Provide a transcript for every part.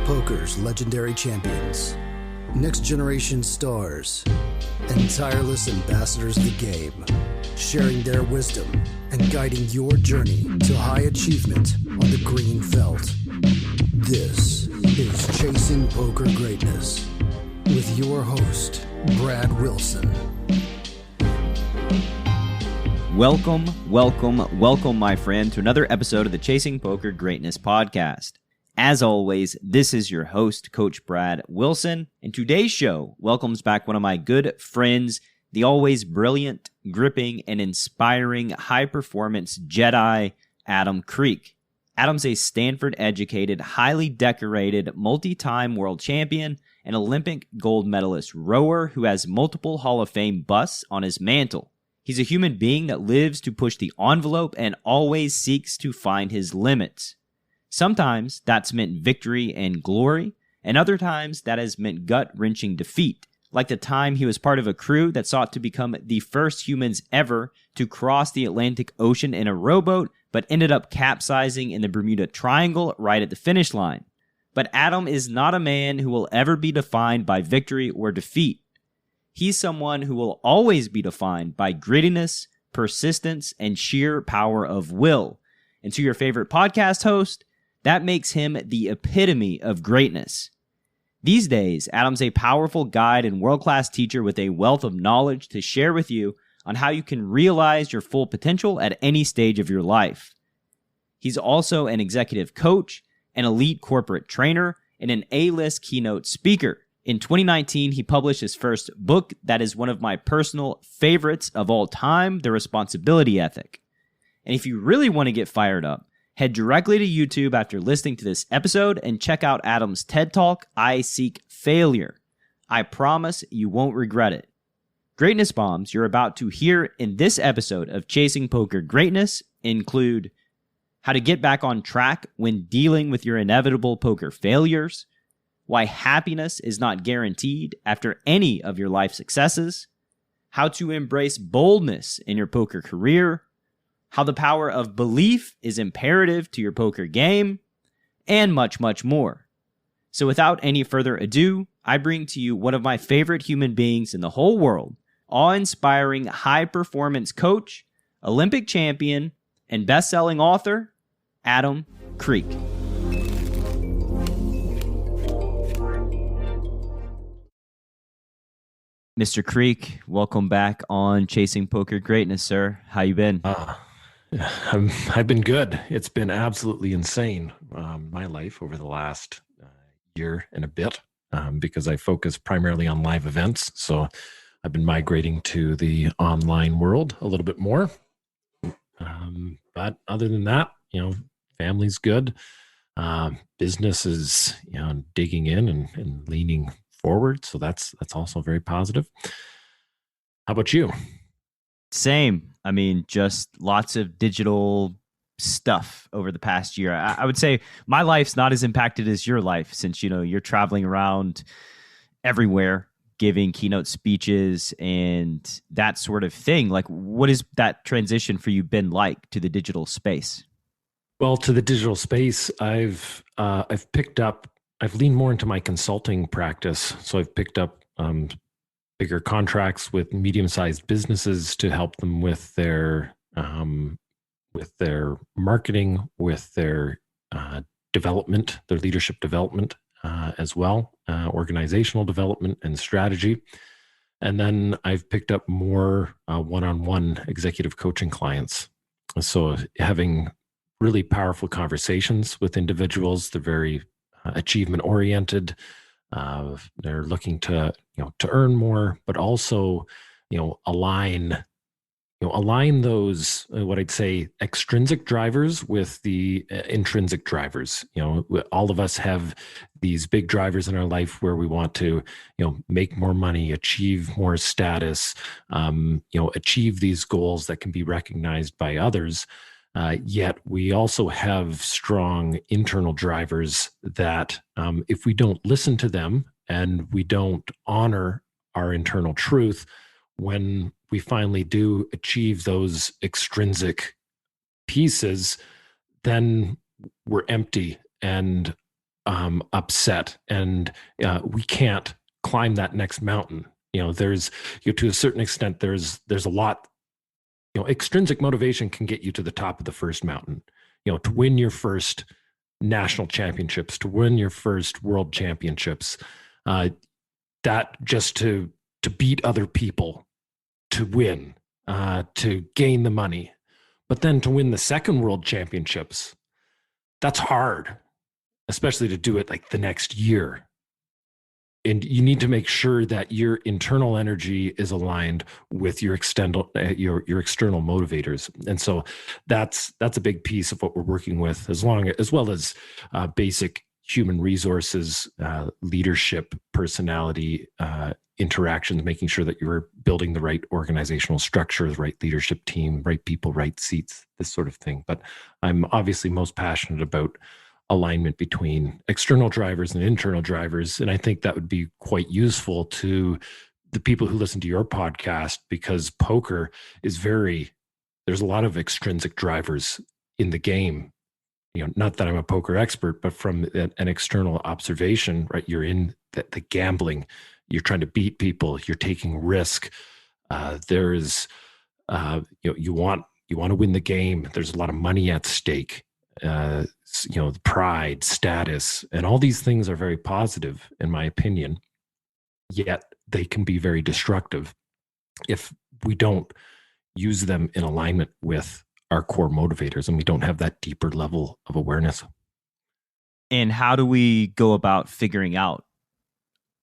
Poker's legendary champions, next generation stars, and tireless ambassadors of the game, sharing their wisdom and guiding your journey to high achievement on the green felt. This is Chasing Poker Greatness with your host, Brad Wilson. Welcome, my friend, to another episode of the Chasing Poker Greatness podcast. As always, this is your host, Coach Brad Wilson, and today's show welcomes back one of my good friends, the always brilliant, gripping, and inspiring high-performance Jedi, Adam Kreek. Adam's a Stanford-educated, highly decorated, multi-time world champion and Olympic gold medalist rower who has multiple Hall of Fame busts on his mantle. He's a human being that lives to push the envelope and always seeks to find his limits. Sometimes that's meant victory and glory, and other times that has meant gut-wrenching defeat, like the time he was part of a crew that sought to become the first humans ever to cross the Atlantic Ocean in a rowboat, but ended up capsizing in the Bermuda Triangle right at the finish line. But Adam is not a man who will ever be defined by victory or defeat. He's someone who will always be defined by grittiness, persistence, and sheer power of will. And to your favorite podcast host, that makes him the epitome of greatness. These days, Adam's a powerful guide and world-class teacher with a wealth of knowledge to share with you on how you can realize your full potential at any stage of your life. He's also an executive coach, an elite corporate trainer, and an A-list keynote speaker. In 2019, he published his first book that is one of my personal favorites of all time, The Responsibility Ethic. And if you really want to get fired up, head directly to YouTube after listening to this episode and check out Adam's TED Talk, I Seek Failure. I promise you won't regret it. Greatness bombs you're about to hear in this episode of Chasing Poker Greatness include how to get back on track when dealing with your inevitable poker failures, why happiness is not guaranteed after any of your life successes, how to embrace boldness in your poker career, how the power of belief is imperative to your poker game, and much, much more. So without any further ado, I bring to you one of my favorite human beings in the whole world, awe-inspiring high-performance coach, Olympic champion, and best-selling author, Adam Kreek. Mr. Kreek, welcome back on Chasing Poker Greatness, sir. How you been? I've been good. It's been absolutely insane, my life over the last year and a bit, because I focus primarily on live events. So I've been migrating to the online world a little bit more. But other than that, family's good. Business is, digging in and leaning forward. So that's also very positive. How about you? Same. I mean, just lots of digital stuff over the past year. I would say my life's not as impacted as your life since, you're traveling around everywhere, giving keynote speeches and that sort of thing. Like, what has that transition for you been like to the digital space? Well, to the digital space, I've leaned more into my consulting practice. So I've picked up bigger contracts with medium-sized businesses to help them with their marketing, with their development, their leadership development as well, organizational development and strategy. And then I've picked up more one-on-one executive coaching clients. So having really powerful conversations with individuals, they're very achievement-oriented. They're looking to earn more, but also align those what I'd say extrinsic drivers with the intrinsic drivers. All of us have these big drivers in our life where we want to make more money, achieve more status, achieve these goals that can be recognized by others. Yet we also have strong internal drivers that if we don't listen to them and we don't honor our internal truth, when we finally do achieve those extrinsic pieces, then we're empty and upset, and we can't climb that next mountain. There's, to a certain extent, there's a lot. Extrinsic motivation can get you to the top of the first mountain. To win your first national championships, to win your first world championships, that just to beat other people, to win, to gain the money. But then to win the second world championships, that's hard, especially to do it like the next year. And you need to make sure that your internal energy is aligned with your external motivators. And so that's a big piece of what we're working with, as well as basic human resources, leadership, personality, interactions, making sure that you're building the right organizational structure, the right leadership team, right people, right seats, this sort of thing. But I'm obviously most passionate about alignment between external drivers and internal drivers. And I think that would be quite useful to the people who listen to your podcast, because poker is there's a lot of extrinsic drivers in the game. Not that I'm a poker expert, but from an external observation, right? You're in the gambling, you're trying to beat people, you're taking risk. There's, you want to win the game. There's a lot of money at stake. Pride, status, and all these things are very positive, in my opinion, yet they can be very destructive if we don't use them in alignment with our core motivators and we don't have that deeper level of awareness. And how do we go about figuring out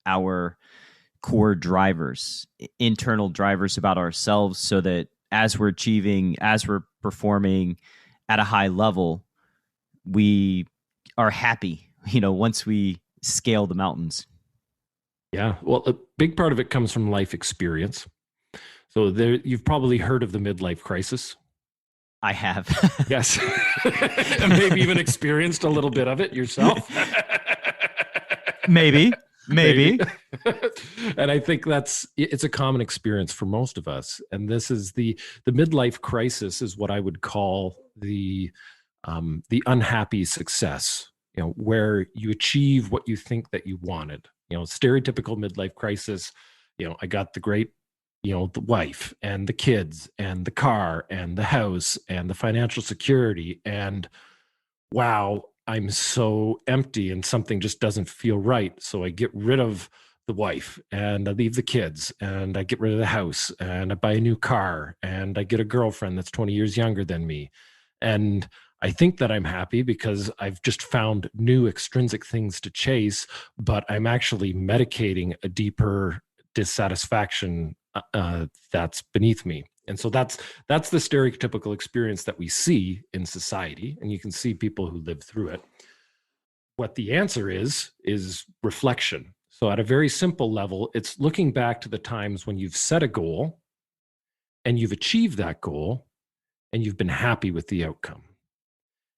our core drivers, internal drivers about ourselves, so that as we're achieving, as we're performing at a high level, we are happy, once we scale the mountains? Yeah. Well, a big part of it comes from life experience. So you've probably heard of the midlife crisis. I have. Yes. And maybe even experienced a little bit of it yourself. Maybe. And I think it's a common experience for most of us. And this is the midlife crisis is what I would call the unhappy success, where you achieve what you think that you wanted. Stereotypical midlife crisis, I got the great, the wife and the kids and the car and the house and the financial security, and wow, I'm so empty and something just doesn't feel right. So I get rid of the wife and I leave the kids and I get rid of the house and I buy a new car and I get a girlfriend that's 20 years younger than me. And I think that I'm happy because I've just found new extrinsic things to chase, but I'm actually medicating a deeper dissatisfaction that's beneath me. And so that's the stereotypical experience that we see in society, and you can see people who live through it. What the answer is reflection. So at a very simple level, it's looking back to the times when you've set a goal and you've achieved that goal and you've been happy with the outcome.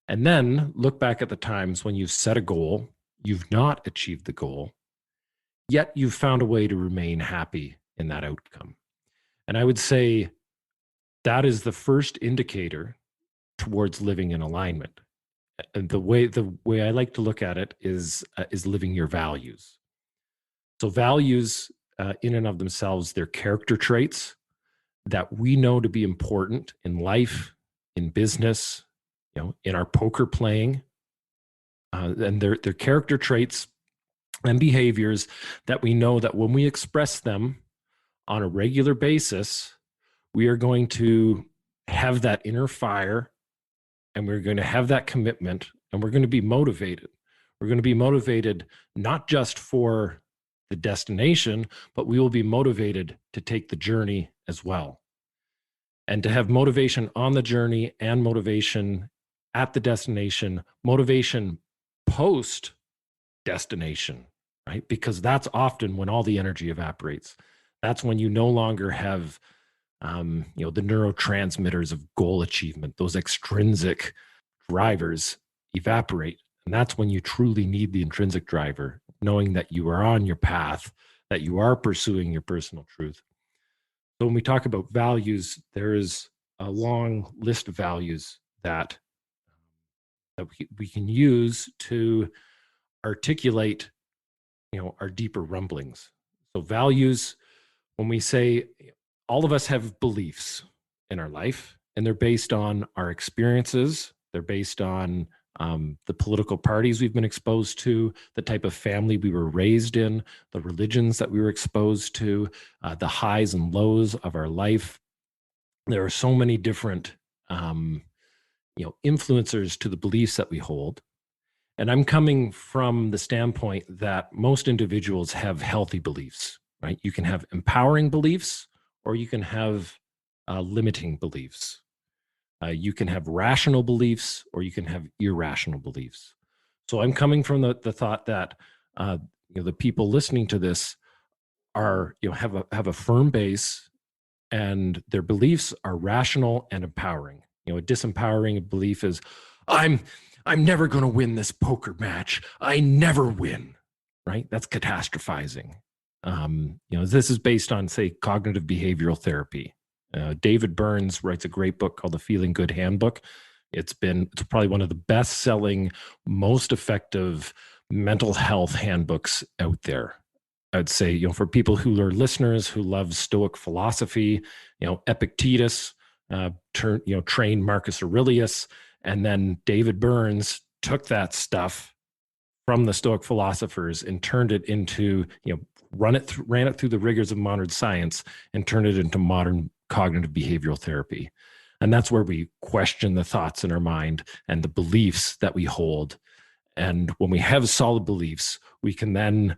And then look back at the times when you've set a goal, you've not achieved the goal, yet you've found a way to remain happy in that outcome. And I would say that is the first indicator towards living in alignment. And the way I like to look at it is living your values. So values, in and of themselves, they're character traits that we know to be important in life, in business, in our poker playing, and they're character traits and behaviors that we know that when we express them on a regular basis, we are going to have that inner fire, and we're going to have that commitment, and we're going to be motivated. We're going to be motivated not just for the destination, but we will be motivated to take the journey as well. And to have motivation on the journey and motivation at the destination, motivation post destination, right? Because that's often when all the energy evaporates. That's when you no longer have, the neurotransmitters of goal achievement. Those extrinsic drivers evaporate. And that's when you truly need the intrinsic driver, knowing that you are on your path, that you are pursuing your personal truth. So when we talk about values, there is a long list of values that we can use to articulate, our deeper rumblings. So values, when we say all of us have beliefs in our life, and they're based on our experiences, they're based on the political parties we've been exposed to, the type of family we were raised in, the religions that we were exposed to, the highs and lows of our life. There are so many different, influencers to the beliefs that we hold. And I'm coming from the standpoint that most individuals have healthy beliefs, right? You can have empowering beliefs, or you can have limiting beliefs. You can have rational beliefs, or you can have irrational beliefs. So I'm coming from the thought that the people listening to this are have a firm base, and their beliefs are rational and empowering. A disempowering belief is, I'm never going to win this poker match. I never win. Right? That's catastrophizing. This is based on, say, cognitive behavioral therapy. David Burns writes a great book called The Feeling Good Handbook. It's probably one of the best-selling, most effective mental health handbooks out there. I'd say, for people who are listeners who love Stoic philosophy, Epictetus, trained Marcus Aurelius, and then David Burns took that stuff from the Stoic philosophers and turned it into, ran it through the rigors of modern science and turned it into modern cognitive behavioral therapy. And that's where we question the thoughts in our mind and the beliefs that we hold. And when we have solid beliefs, we can then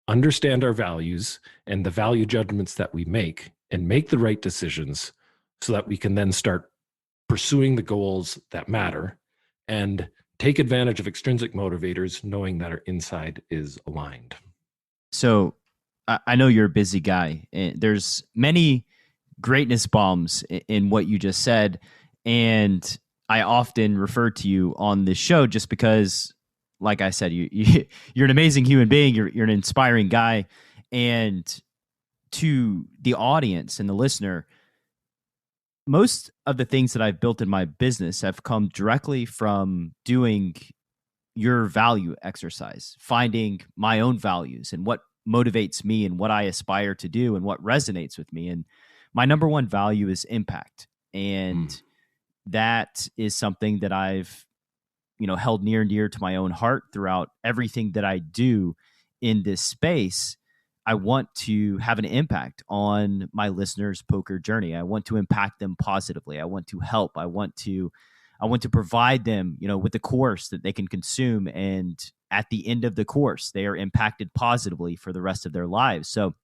understand our values and the value judgments that we make and make the right decisions so that we can then start pursuing the goals that matter and take advantage of extrinsic motivators, knowing that our inside is aligned. So I know you're a busy guy. There's many greatness bombs in what you just said. And I often refer to you on this show just because, like I said, you're an amazing human being. You're an inspiring guy. And to the audience and the listener, most of the things that I've built in my business have come directly from doing your value exercise, finding my own values and what motivates me and what I aspire to do and what resonates with me. And my number one value is impact. And that is something that I've, held near and dear to my own heart throughout everything that I do in this space. I want to have an impact on my listeners' poker journey. I want to impact them positively. I want to help. I want to provide them, with the course that they can consume. And at the end of the course, they are impacted positively for the rest of their lives. So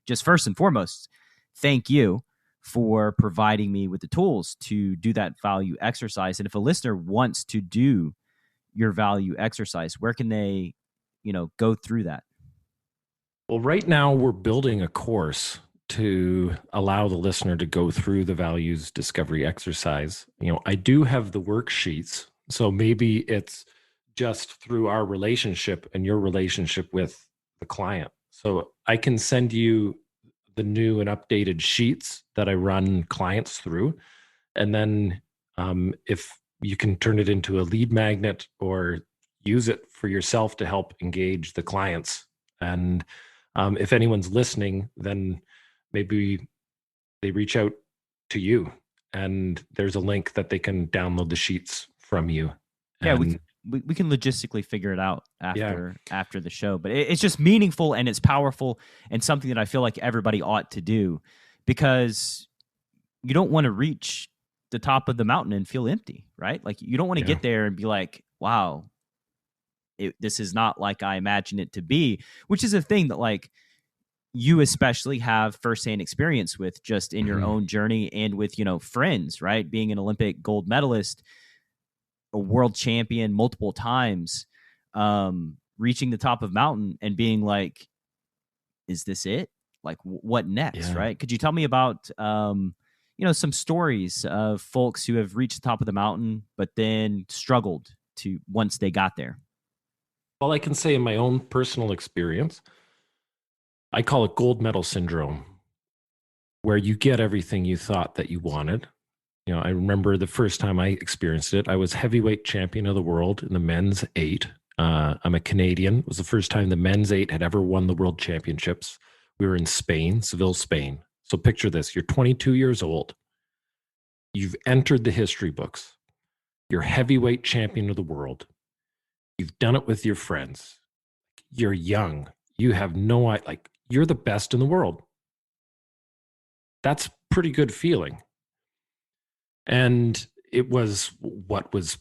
just first and foremost, thank you for providing me with the tools to do that value exercise. And if a listener wants to do your value exercise, where can they, go through that? Well, right now we're building a course to allow the listener to go through the values discovery exercise. I do have the worksheets, so maybe it's just through our relationship and your relationship with the client. So I can send you the new and updated sheets that I run clients through. And then if you can turn it into a lead magnet or use it for yourself to help engage the clients. And if anyone's listening, then maybe they reach out to you and there's a link that they can download the sheets from you. Yeah, we can logistically figure it out after the show, but it's just meaningful and it's powerful and something that I feel like everybody ought to do, because you don't want to reach the top of the mountain and feel empty, right? Like you don't want to get there and be like, wow, this is not like I imagined it to be, which is a thing that like you especially have firsthand experience with just in your own journey and with, friends, right? Being an Olympic gold medalist, a world champion multiple times, reaching the top of mountain and being like, is this it? Like what next? Right. Could you tell me about, some stories of folks who have reached the top of the mountain, but then struggled to once they got there? Well, I can say in my own personal experience, I call it gold medal syndrome, where you get everything you thought that you wanted. I remember the first time I experienced it, I was heavyweight champion of the world in the men's 8. I'm a Canadian. It was the first time the men's 8 had ever won the world championships. We were in Spain, Seville, Spain. So picture this. You're 22 years old. You've entered the history books. You're heavyweight champion of the world. You've done it with your friends. You're young. You have no idea. Like, you're the best in the world. That's pretty good feeling. And it was what was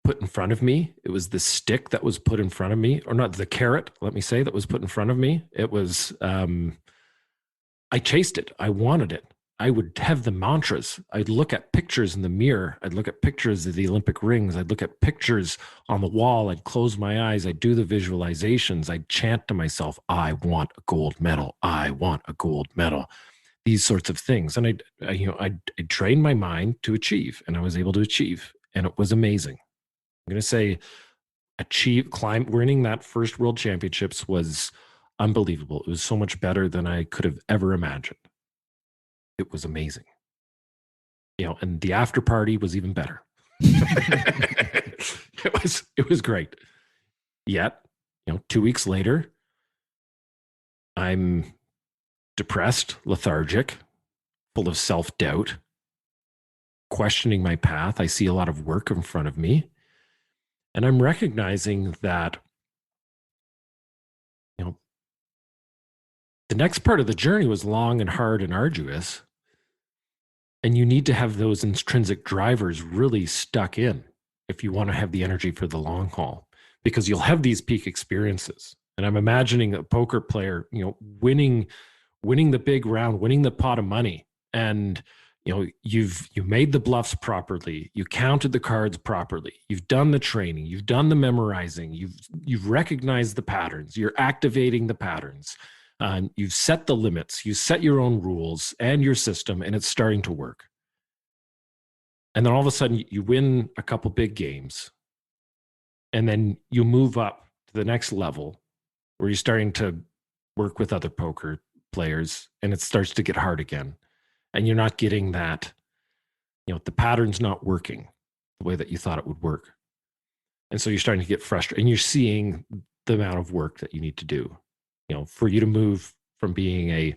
put in front of me. It was the stick that was put in front of me, or not the carrot, let me say, that was put in front of me. It was, I chased it. I wanted it. I would have the mantras. I'd look at pictures in the mirror. I'd look at pictures of the Olympic rings. I'd look at pictures on the wall. I'd close my eyes. I'd do the visualizations. I'd chant to myself, I want a gold medal. I want a gold medal. These sorts of things. And I'd train my mind to achieve, and I was able to achieve. And it was amazing. I'm going to say winning that first world championships was unbelievable. It was so much better than I could have ever imagined. It was amazing. And the after party was even better. It was great. Yet, 2 weeks later, I'm depressed, lethargic, full of self-doubt, questioning my path. I see a lot of work in front of me. And I'm recognizing that, the next part of the journey was long and hard and arduous. And you need to have those intrinsic drivers really stuck in if you want to have the energy for the long haul, because you'll have these peak experiences. And I'm imagining a poker player, winning the big round, winning the pot of money. And, you've made the bluffs properly. You counted the cards properly. You've done the training. You've done the memorizing. You've recognized the patterns. You're activating the patterns. You've set the limits. You set your own rules and your system, and it's starting to work. And then all of a sudden you win a couple big games, and then you move up to the next level where you're starting to work with other poker players, and it starts to get hard again. And you're not getting that, the pattern's not working the way that you thought it would work. And so you're starting to get frustrated, and you're seeing the amount of work that you need to do, for you to move from being a,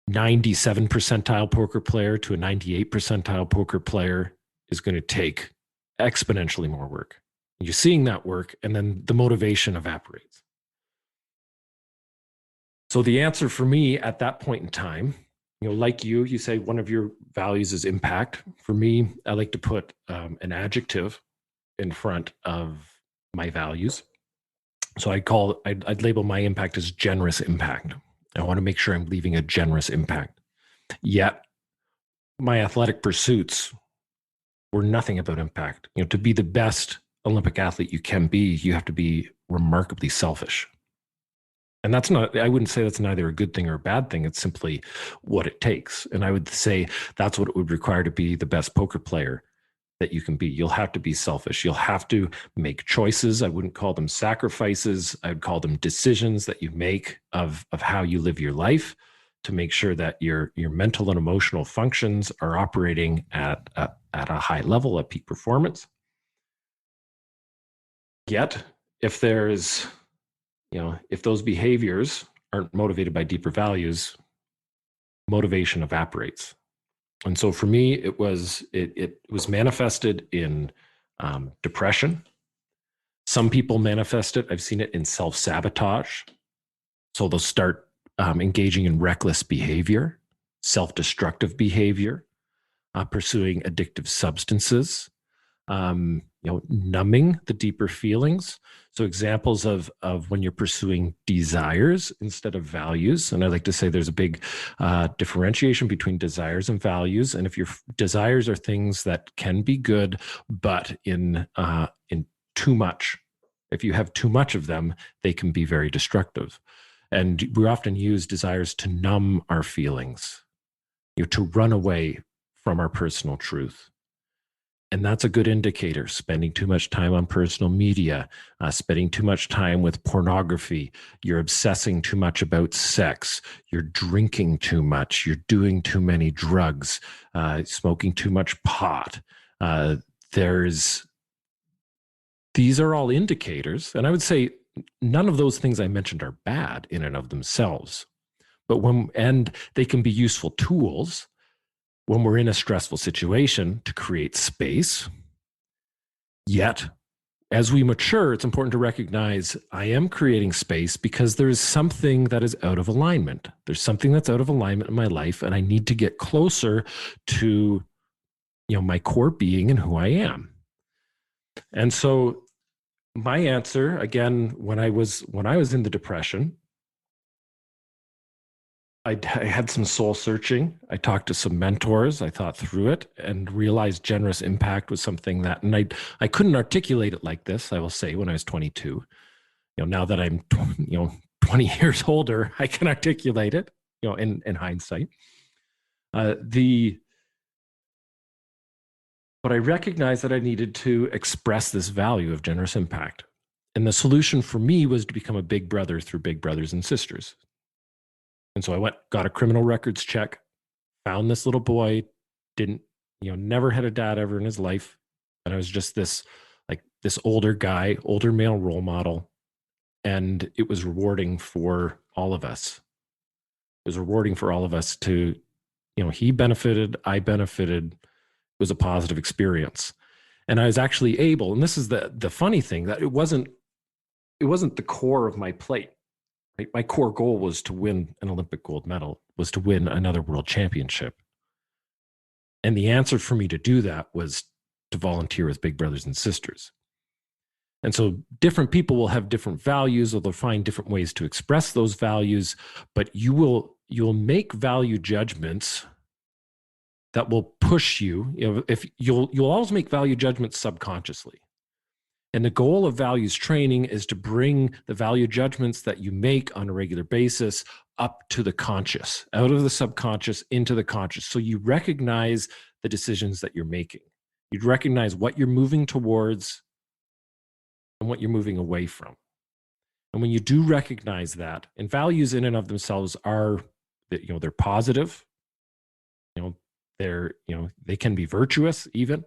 97 percentile poker player to a 98 percentile poker player is going to take exponentially more work. You're seeing that work, and then the motivation evaporates. So the answer for me at that point in time, like you say one of your values is impact. For me, I like to put an adjective in front of my values. So I'd label my impact as generous impact. I want to make sure I'm leaving a generous impact. Yet my athletic pursuits were nothing about impact. To be the best Olympic athlete you can be, you have to be remarkably selfish. And I wouldn't say that's neither a good thing or a bad thing. It's simply what it takes. And I would say that's what it would require to be the best poker player that you can be. You'll have to be selfish. You'll have to make choices. I wouldn't call them sacrifices. I would call them decisions that you make of how you live your life to make sure that your mental and emotional functions are operating at a high level, at peak performance. Yet, if those behaviors aren't motivated by deeper values, motivation evaporates. And so for me, it was manifested in depression. Some people manifest it. I've seen it in self-sabotage. So they'll start engaging in reckless behavior, self-destructive behavior, pursuing addictive substances, numbing the deeper feelings. So examples of when you're pursuing desires instead of values. And I like to say there's a big differentiation between desires and values. And if your desires are things that can be good, but in too much, if you have too much of them, they can be very destructive. And we often use desires to numb our feelings, to run away from our personal truth. And that's a good indicator. Spending too much time on personal media, spending too much time with pornography, you're obsessing too much about sex, you're drinking too much, you're doing too many drugs, smoking too much pot. There's these are all indicators. And I would say none of those things I mentioned are bad in and of themselves. And they can be useful tools when we're in a stressful situation to create space. Yet, as we mature, it's important to recognize I am creating space because there is something that is out of alignment. There's something that's out of alignment in my life, and I need to get closer to, my core being and who I am. And so my answer, again, when I was in the depression, I had some soul searching. I talked to some mentors. I thought through it and realized generous impact was something that, and I couldn't articulate it like this, I will say, when I was 22. Now that I'm, 20 years older, I can articulate it, in hindsight. But I recognized that I needed to express this value of generous impact. And the solution for me was to become a big brother through Big Brothers and Sisters. And so I got a criminal records check, found this little boy, never had a dad ever in his life. And I was just this older guy, older male role model. And it was rewarding for all of us. It was rewarding for all of us to, he benefited, I benefited. It was a positive experience. And I was actually able, and this is the funny thing, that it wasn't the core of my plate. My core goal was to win an Olympic gold medal, was to win another world championship. And the answer for me to do that was to volunteer with Big Brothers and Sisters. And so different people will have different values, or they'll find different ways to express those values, but you'll make value judgments that will push you. If you'll always make value judgments subconsciously. And the goal of values training is to bring the value judgments that you make on a regular basis up to the conscious, out of the subconscious into the conscious. So you recognize the decisions that you're making. You recognize what you're moving towards and what you're moving away from. And when you do recognize that, and values in and of themselves are, they're positive, they can be virtuous even.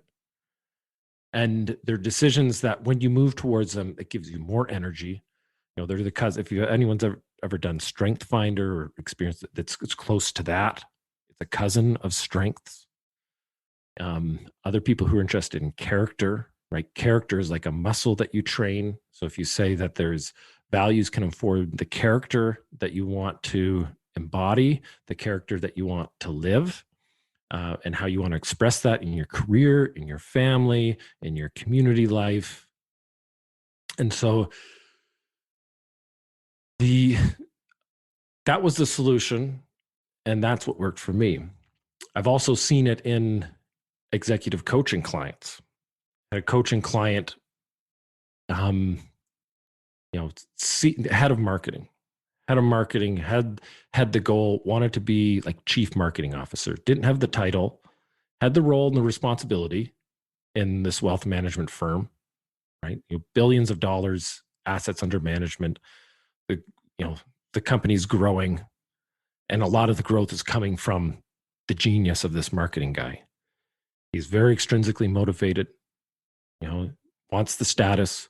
And they're decisions that when you move towards them, it gives you more energy. They're the cause. If anyone's ever done Strength Finder or experienced it's close to that. It's a cousin of strengths. Other people who are interested in character, right? Character is like a muscle that you train. So if you say that there's values can inform the character that you want to embody, the character that you want to live, and how you want to express that in your career, in your family, in your community life. And so that was the solution, and that's what worked for me. I've also seen it in executive coaching clients. I had a coaching client, head of marketing, had the goal, wanted to be like chief marketing officer, didn't have the title, had the role and the responsibility in this wealth management firm, right? Billions of dollars, assets under management. The company's growing, and a lot of the growth is coming from the genius of this marketing guy. He's very extrinsically motivated, wants the status,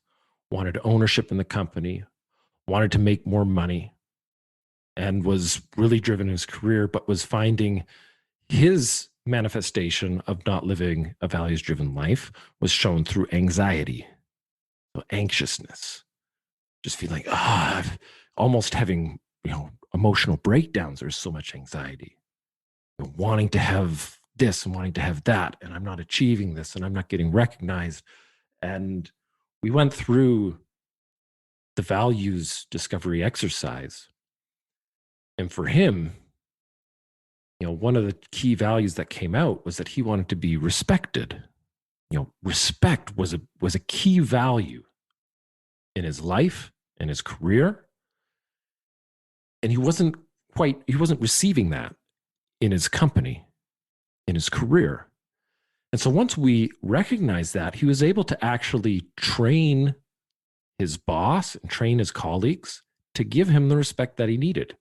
wanted ownership in the company, wanted to make more money, and was really driven in his career, but was finding his manifestation of not living a values-driven life was shown through anxiety, anxiousness, just feeling, almost having, emotional breakdowns. There's so much anxiety, wanting to have this and wanting to have that, and I'm not achieving this, and I'm not getting recognized. And we went through the values discovery exercise. And for him, one of the key values that came out was that he wanted to be respected. Respect was a key value in his life, in his career. And he wasn't receiving that in his company, in his career. And so once we recognized that, he was able to actually train his boss and train his colleagues to give him the respect that he needed.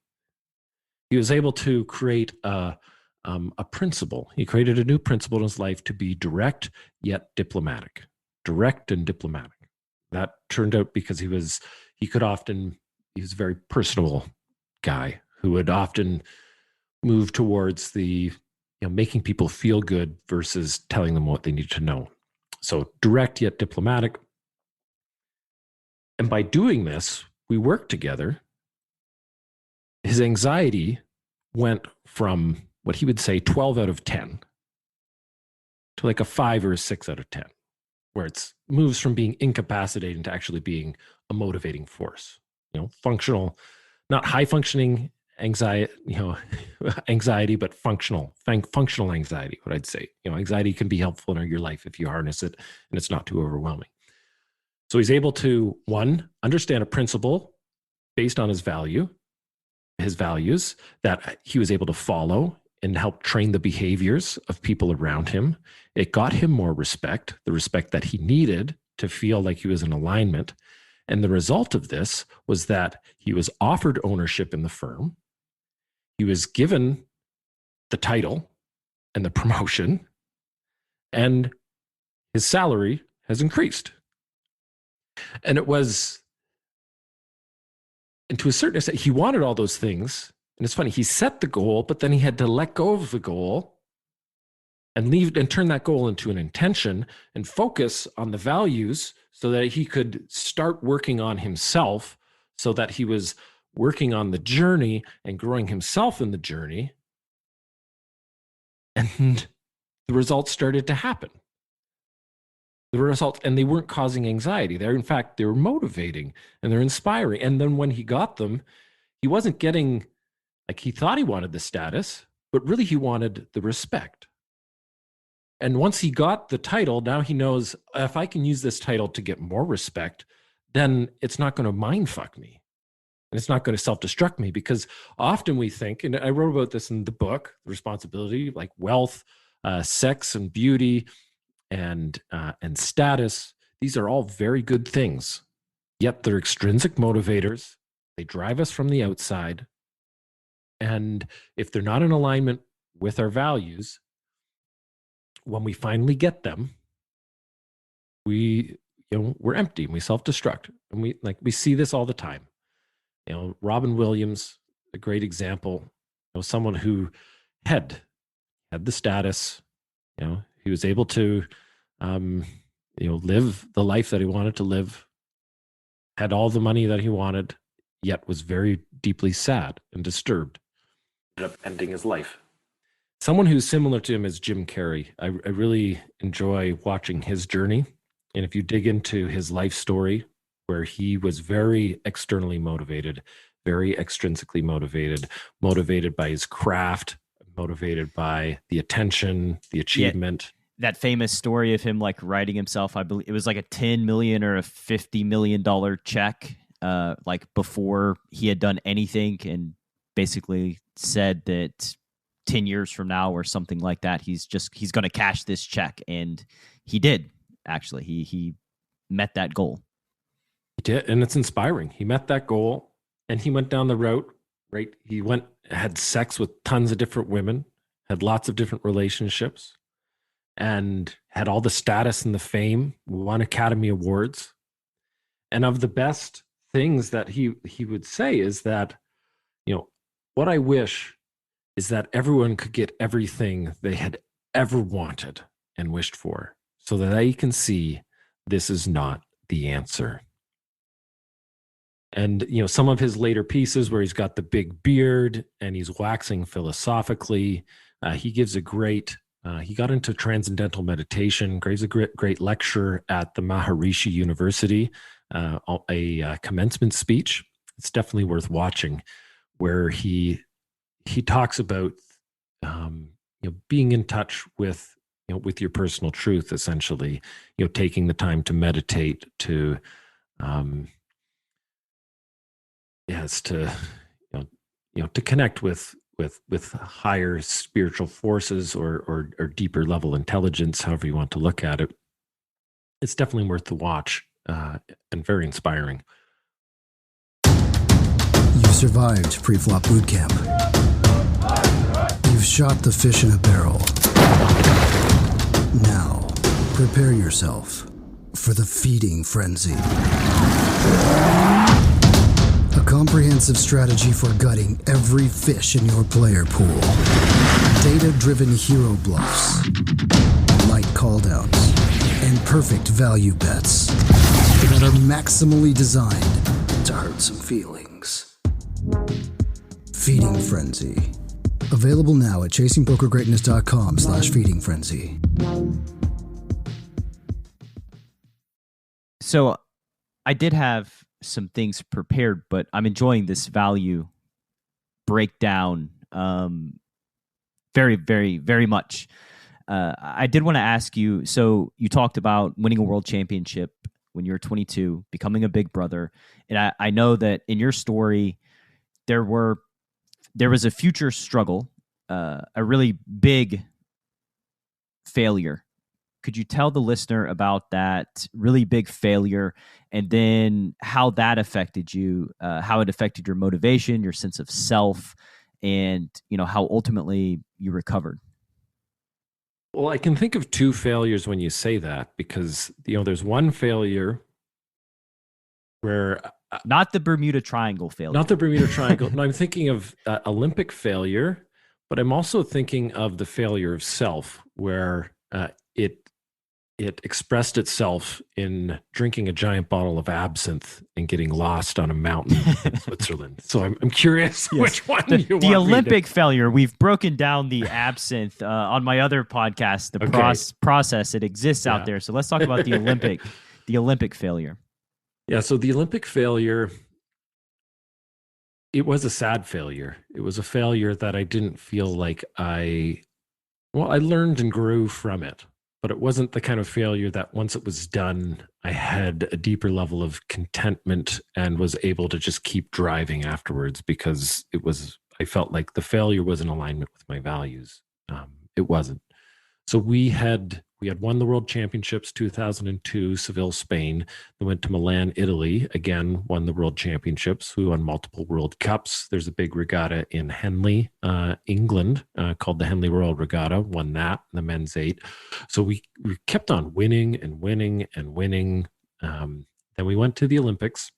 He was able to create a principle. He created a new principle in his life to be direct yet diplomatic. Direct and diplomatic. That turned out because he was a very personable guy who would often move towards the, making people feel good versus telling them what they need to know. So direct yet diplomatic. And by doing this, we worked together. His anxiety went from what he would say 12 out of 10 to like a 5 or a 6 out of 10, where it moves from being incapacitating to actually being a motivating force. Functional, not high functioning anxiety, anxiety, but functional anxiety, what I'd say. Anxiety can be helpful in your life if you harness it and it's not too overwhelming. So he's able to, one, understand a principle based on his values that he was able to follow and help train the behaviors of people around him. It got him more respect, the respect that he needed to feel like he was in alignment. And the result of this was that he was offered ownership in the firm. He was given the title and the promotion, and his salary has increased. And to a certain extent, he wanted all those things. And it's funny, he set the goal, but then he had to let go of the goal and leave and turn that goal into an intention and focus on the values so that he could start working on himself, so that he was working on the journey and growing himself in the journey. And the results started to happen. And they weren't causing anxiety. In fact, they were motivating and they're inspiring. And then when he got them, he wasn't getting, like, he thought he wanted the status, but really he wanted the respect. And once he got the title, now he knows, if I can use this title to get more respect, then it's not going to mind fuck me. And it's not going to self-destruct me, because often we think, and I wrote about this in the book, Responsibility, like wealth, sex and beauty, and status. These are all very good things, yet they're extrinsic motivators. They drive us from the outside. And if they're not in alignment with our values, when we finally get them, we're empty and we self-destruct. And we see this all the time. Robin Williams, a great example, someone who had the status, he was able to, live the life that he wanted to live, had all the money that he wanted, yet was very deeply sad and disturbed. Ended up ending his life. Someone who's similar to him is Jim Carrey. I really enjoy watching his journey. And if you dig into his life story, where he was very externally motivated, very extrinsically motivated by his craft, motivated by the attention, the achievement. Yeah, that famous story of him like writing himself, I believe it was like a $10 million or a $50 million check, like before he had done anything, and basically said that 10 years from now or something like that, he's going to cash this check. And he did, actually. He met that goal. He did, and it's inspiring. He met that goal, and he went down the route, right? He had sex with tons of different women, had lots of different relationships, and had all the status and the fame, won Academy Awards. And of the best things that he would say is that, what I wish is that everyone could get everything they had ever wanted and wished for, so that they can see this is not the answer. And, some of his later pieces where he's got the big beard and he's waxing philosophically, he gives a great, he got into transcendental meditation, gives a great lecture at the Maharishi University, a commencement speech. It's definitely worth watching, where he talks about, being in touch with, your personal truth, essentially, taking the time to meditate, to, to connect with higher spiritual forces or deeper level intelligence, however you want to look at it. It's definitely worth the watch, and very inspiring. You survived pre-flop boot camp. You've shot the fish in a barrel. Now, prepare yourself for the feeding frenzy. A comprehensive strategy for gutting every fish in your player pool. Data-driven hero bluffs, light calldowns, and perfect value bets that are maximally designed to hurt some feelings. Feeding Frenzy. Available now at chasingpokergreatness.com/feeding frenzy. So I did have some things prepared, but I'm enjoying this value breakdown very, very, very much. I did want to ask you, so you talked about winning a world championship when you were 22, becoming a big brother. And I know that in your story, there was a future struggle, a really big failure. Could you tell the listener about that really big failure and then how that affected you, how it affected your motivation, your sense of self, and how ultimately you recovered? Well, I can think of two failures when you say that, because there's one failure where not the Bermuda Triangle failure. Not the Bermuda Triangle. No, I'm thinking of Olympic failure, but I'm also thinking of the failure of self, where it expressed itself in drinking a giant bottle of absinthe and getting lost on a mountain in Switzerland. So I'm curious which one you want. The Olympic failure, we've broken down the absinthe on my other podcast, the process. It exists out there. So let's talk about the Olympic failure. Yeah, so the Olympic failure, it was a sad failure. It was a failure that I didn't feel like I learned and grew from it. But it wasn't the kind of failure that once it was done, I had a deeper level of contentment and was able to just keep driving afterwards, because I felt like the failure was in alignment with my values. It wasn't. So we had won the World Championships 2002, Seville, Spain. Then went to Milan, Italy. Again, won the World Championships. We won multiple World Cups. There's a big regatta in Henley, England, called the Henley Royal Regatta. Won that, the men's 8. So we kept on winning and winning and winning. Then we went to the Olympics.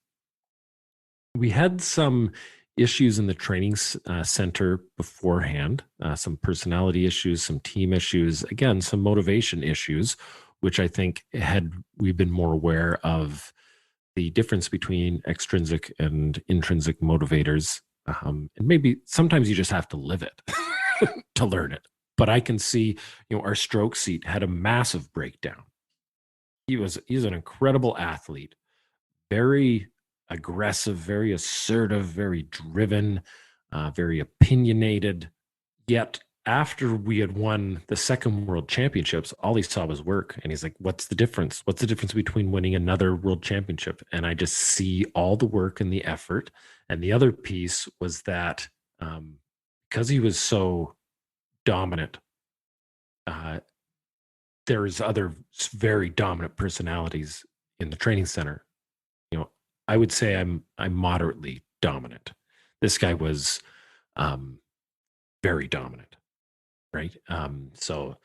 We had some issues in the training center beforehand, some personality issues, some team issues, again, some motivation issues, which I think had we been more aware of the difference between extrinsic and intrinsic motivators. And maybe sometimes you just have to live it to learn it. But I can see, our stroke seat had a massive breakdown. He's an incredible athlete, very aggressive, very assertive, very driven, very opinionated. Yet after we had won the second World Championships, all he saw was work. And he's like, what's the difference? What's the difference between winning another World Championship? And I just see all the work and the effort. And the other piece was that because he was so dominant, there's other very dominant personalities in the training center. I would say I'm moderately dominant. This guy was very dominant, right? So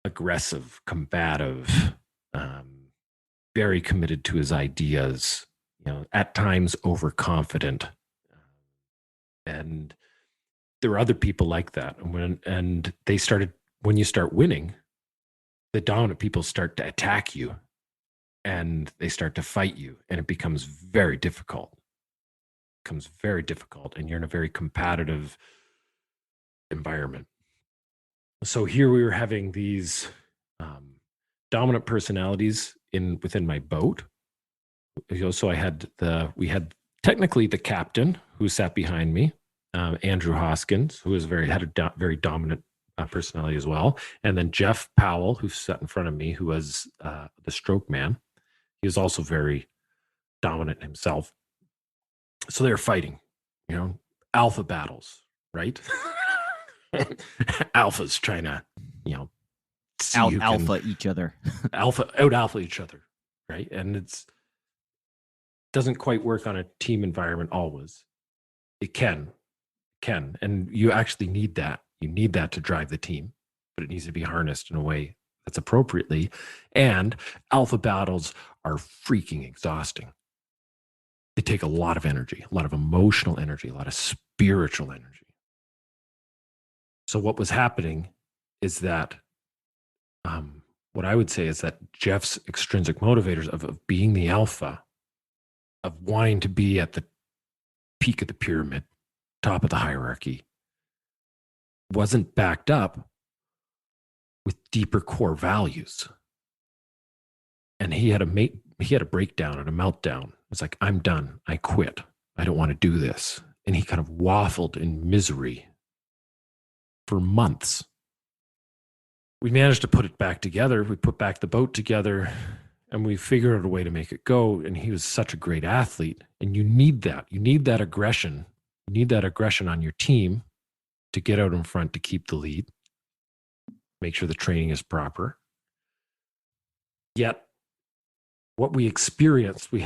aggressive, combative, very committed to his ideas, at times overconfident. And there were other people like that. And they started, when you start winning, the dominant people start to attack you. And they start to fight you, and it becomes very difficult. And you're in a very competitive environment. So here we were having these dominant personalities within my boat. So we had technically the captain who sat behind me, Andrew Hoskins, who had a very dominant personality as well, and then Jeff Powell, who sat in front of me, who was the stroke man. He was also very dominant himself. So they're fighting, alpha battles, right? Alphas trying to, out-alpha each other. Out-alpha each other, right? And it doesn't quite work on a team environment always. It can. And you actually need that. You need that to drive the team, but it needs to be harnessed in a way that's appropriately. And alpha battles are freaking exhausting. They take a lot of energy, a lot of emotional energy, a lot of spiritual energy. So what was happening is that what I would say is that Jeff's extrinsic motivators of being the alpha, of wanting to be at the peak of the pyramid, top of the hierarchy, wasn't backed up with deeper core values. And he had a breakdown and a meltdown. It's like, I'm done. I quit. I don't want to do this. And he kind of waffled in misery for months. We managed to put it back together. We put back the boat together and we figured out a way to make it go. And he was such a great athlete. And you need that. You need that aggression. You need that aggression on your team to get out in front, to keep the lead, make sure the training is proper. Yet, what we experienced, we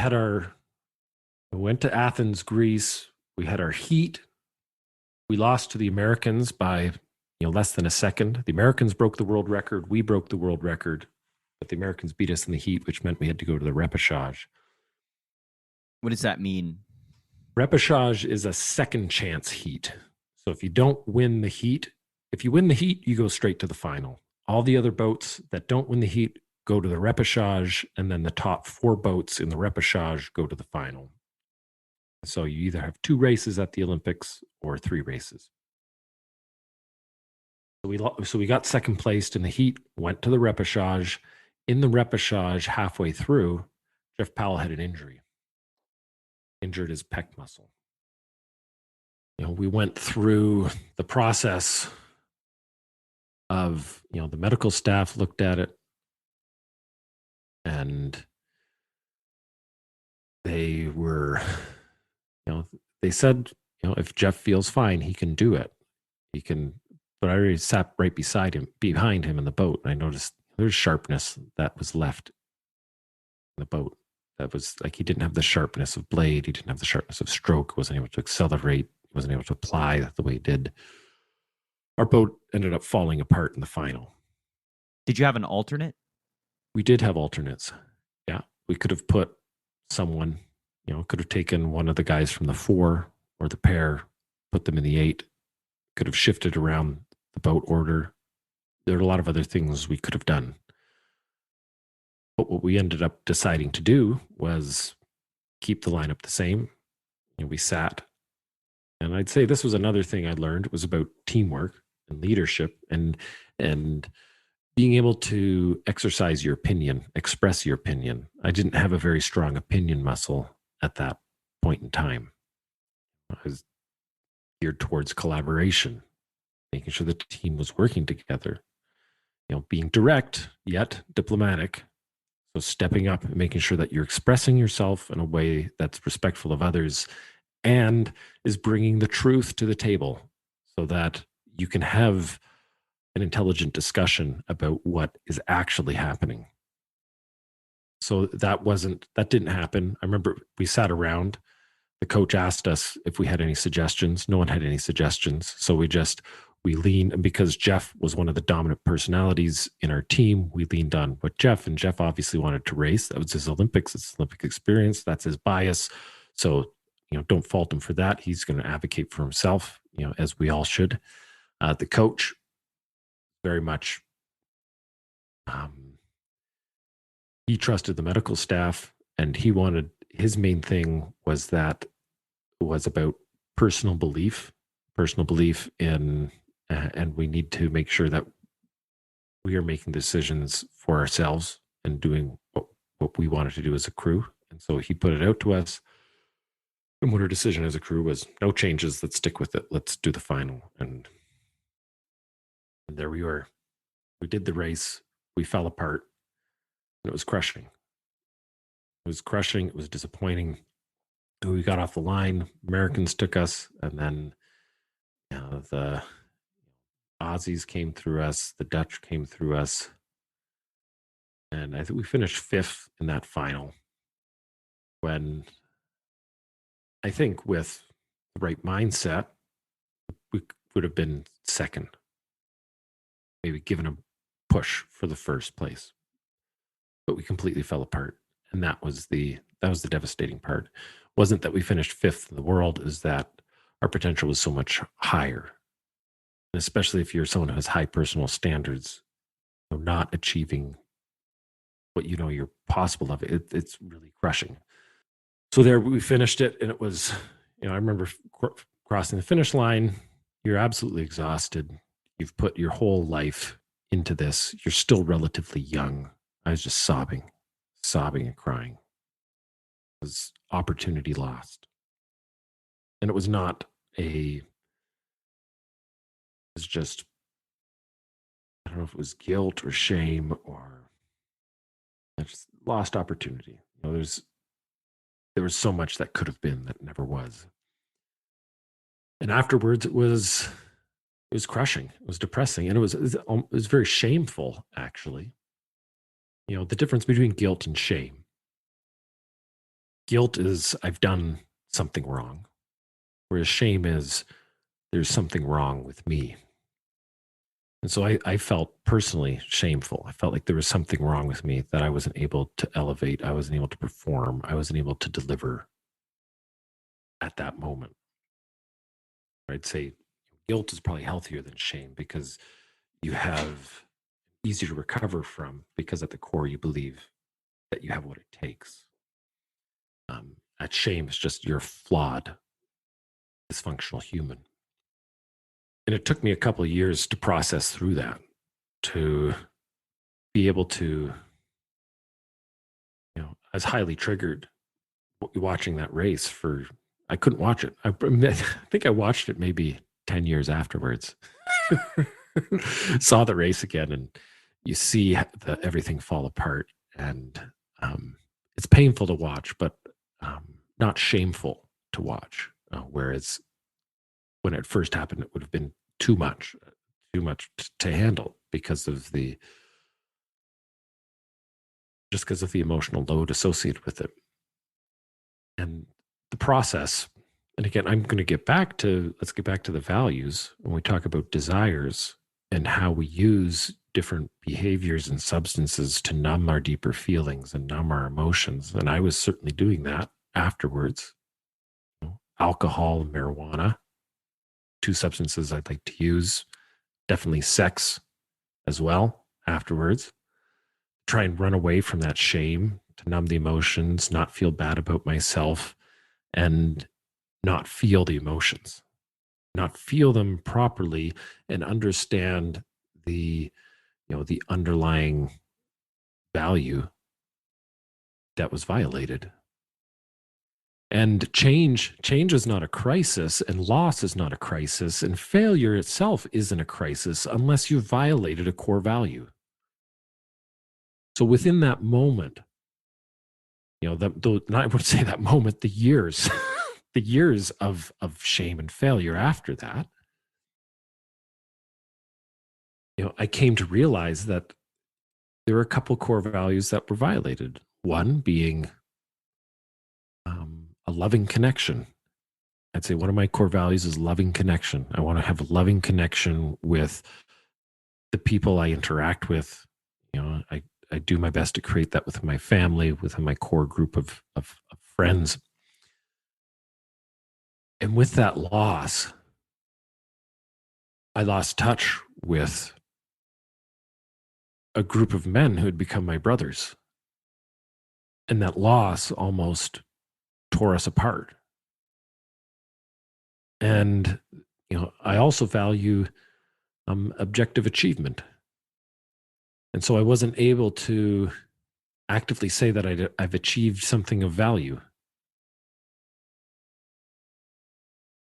went to Athens, Greece. We had our heat. We lost to the Americans by less than a second. The Americans broke the world record. We broke the world record. But the Americans beat us in the heat, which meant we had to go to the repechage. What does that mean? Repechage is a second chance heat. So if you don't win the heat, if you win the heat, you go straight to the final. All the other boats that don't win the heat go to the repechage, and then the top 4 boats in the repechage go to the final. So you either have 2 races at the Olympics or 3 races. So we got second placed in the heat, went to the repechage. In the repechage, halfway through, Jeff Powell had an injury. Injured his pec muscle. We went through the process of, the medical staff looked at it and they were, they said, if Jeff feels fine, he can do it. He can, but I already sat right behind him in the boat. And I noticed there's sharpness that was left in the boat. That was like, he didn't have the sharpness of blade. He didn't have the sharpness of stroke, wasn't able to accelerate, wasn't able to apply the way he did. Our boat ended up falling apart in the final. Did you have an alternate? We did have alternates. Yeah. We could have put someone, could have taken one of the guys from the 4 or the pair, put them in the 8, could have shifted around the boat order. There are a lot of other things we could have done. But what we ended up deciding to do was keep the lineup the same. We sat. And I'd say this was another thing I learned. It was about teamwork and leadership and being able to exercise your opinion, express your opinion. I didn't have a very strong opinion muscle at that point in time. I was geared towards collaboration, making sure the team was working together, being direct yet diplomatic. So stepping up and making sure that you're expressing yourself in a way that's respectful of others and is bringing the truth to the table so that you can have an intelligent discussion about what is actually happening. So that didn't happen. I remember we sat around. The coach asked us if we had any suggestions. No one had any suggestions. So we leaned, and because Jeff was one of the dominant personalities in our team, we leaned on what and Jeff obviously wanted to race. That was his Olympics, it's Olympic experience. That's his bias. So, don't fault him for that. He's going to advocate for himself, as we all should. The coach very much, he trusted the medical staff, and his main thing was about personal belief in, and we need to make sure that we are making decisions for ourselves and doing what we wanted to do as a crew. And so he put it out to us. And what our decision as a crew was, no changes. Let's stick with it. Let's do the final. And there we were. We did the race. We fell apart. And it was crushing. It was crushing. It was disappointing. We got off the line. Americans took us. And then the Aussies came through us. The Dutch came through us. And I think we finished 5th in that final, when I think with the right mindset, we would have been second. Maybe given push for the first place. But we completely fell apart. And that was the devastating part. It wasn't that we finished fifth in the world, is that our potential was so much higher. And especially if you're someone who has high personal standards, not achieving what you're possible of, it's really crushing. So there we finished it, and it was, I remember crossing the finish line. You're absolutely exhausted. You've put your whole life into this. You're still relatively young. I was just sobbing and crying. It was opportunity lost. And it was not it was just, I don't know if it was guilt or shame or just lost opportunity. There was so much that could have been that never was. And afterwards, it was crushing. It was depressing, and it was very shameful, actually. The difference between guilt and shame. Guilt is I've done something wrong, whereas shame is there's something wrong with me. And so I felt personally shameful. I felt like there was something wrong with me, that I wasn't able to elevate. I wasn't able to perform. I wasn't able to deliver at that moment. I'd say guilt is probably healthier than shame, because you have easy to recover from, because at the core you believe that you have what it takes. At shame is just you're flawed, dysfunctional human. And it took me a couple of years to process through that, to be able to, I was highly triggered watching that race. I couldn't watch it. I think I watched it maybe 10 years afterwards. Saw the race again, and you see everything fall apart. And it's painful to watch, but not shameful to watch. Whereas when it first happened, it would have been too much to handle because of the emotional load associated with it. And the process, and again, let's get back to the values when we talk about desires and how we use different behaviors and substances to numb our deeper feelings and numb our emotions. And I was certainly doing that afterwards. Alcohol and marijuana, two substances I'd like to use. Definitely sex as well afterwards. Try and run away from that shame, to numb the emotions, not feel bad about myself, and not feel the emotions, not feel them properly, and understand the underlying value that was violated. And change is not a crisis, and loss is not a crisis, and failure itself isn't a crisis unless you've violated a core value. So within that moment, I would say that moment, the years, the years of shame and failure after that, I came to realize that there were a couple core values that were violated. One being a loving connection. I'd say one of my core values is loving connection. I want to have a loving connection with the people I interact with. I do my best to create that with my family, within my core group of friends. And with that loss, I lost touch with a group of men who had become my brothers. And that loss almost tore us apart. And, I also value objective achievement. And so I wasn't able to actively say that I've achieved something of value.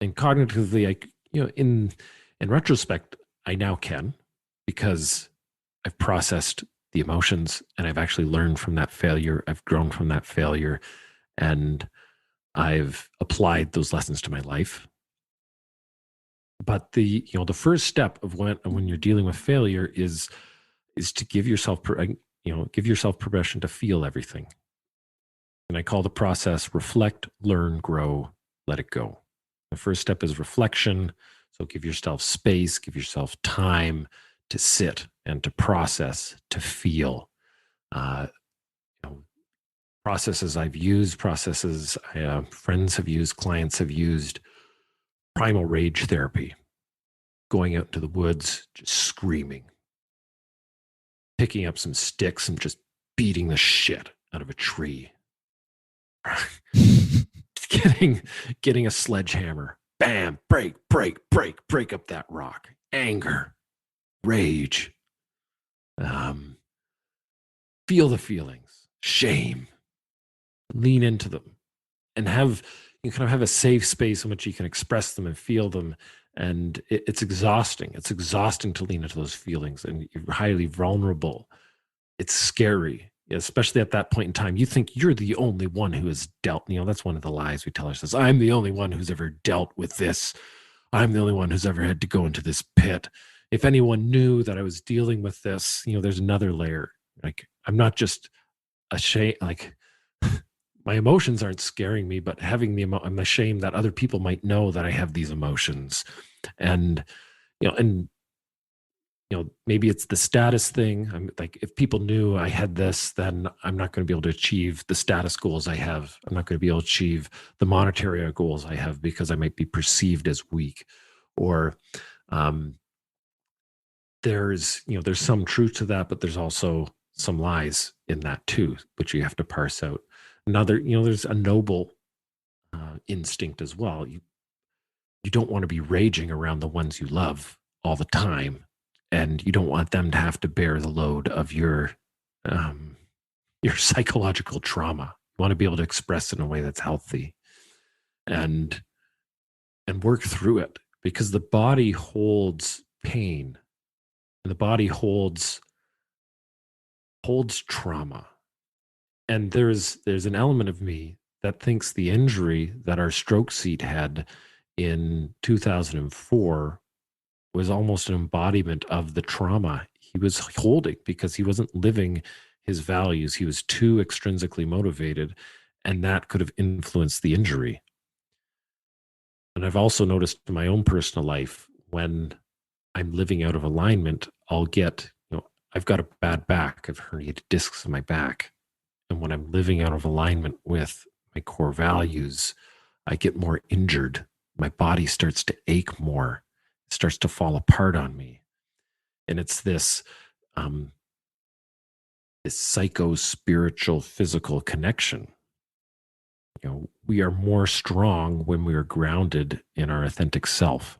And cognitively, in retrospect, I now can, because I've processed the emotions and I've actually learned from that failure. I've grown from that failure, and I've applied those lessons to my life. But the first step of when you're dealing with failure is to give yourself permission to feel everything. And I call the process reflect, learn, grow, let it go. The first step is reflection. So give yourself space, give yourself time to sit and to process, to feel. Processes I've used, processes friends have used, clients have used. Primal rage therapy, going out into the woods, just screaming, picking up some sticks and just beating the shit out of a tree. getting a sledgehammer, bam, break up that rock. Anger, rage, feel the feelings, shame, lean into them, and you kind of have a safe space in which you can express them and feel them. And it's exhausting. It's exhausting to lean into those feelings, and you're highly vulnerable. It's scary, especially at that point in time. You think you're the only one who has dealt. That's one of the lies we tell ourselves. I'm the only one who's ever dealt with this. I'm the only one who's ever had to go into this pit. If anyone knew that I was dealing with this, there's another layer. Like, I'm not just ashamed. Like, my emotions aren't scaring me, but I'm ashamed that other people might know that I have these emotions. And maybe it's the status thing. I'm like, if people knew I had this, then I'm not going to be able to achieve the status goals I have. I'm not going to be able to achieve the monetary goals I have because I might be perceived as weak. Or there's some truth to that, but there's also some lies in that too, which you have to parse out. There's a noble instinct as well. You don't want to be raging around the ones you love all the time, and you don't want them to have to bear the load of your psychological trauma. You want to be able to express in a way that's healthy, and work through it, because the body holds pain, and the body holds trauma. And there's an element of me that thinks the injury that our stroke seat had in 2004 was almost an embodiment of the trauma he was holding, because he wasn't living his values. He was too extrinsically motivated, and that could have influenced the injury. And I've also noticed in my own personal life, when I'm living out of alignment, I'll get, I've got a bad back. I've herniated discs in my back. And when I'm living out of alignment with my core values, I get more injured. My body starts to ache more. It starts to fall apart on me. And it's this psycho-spiritual physical connection. We are more strong when we are grounded in our authentic self.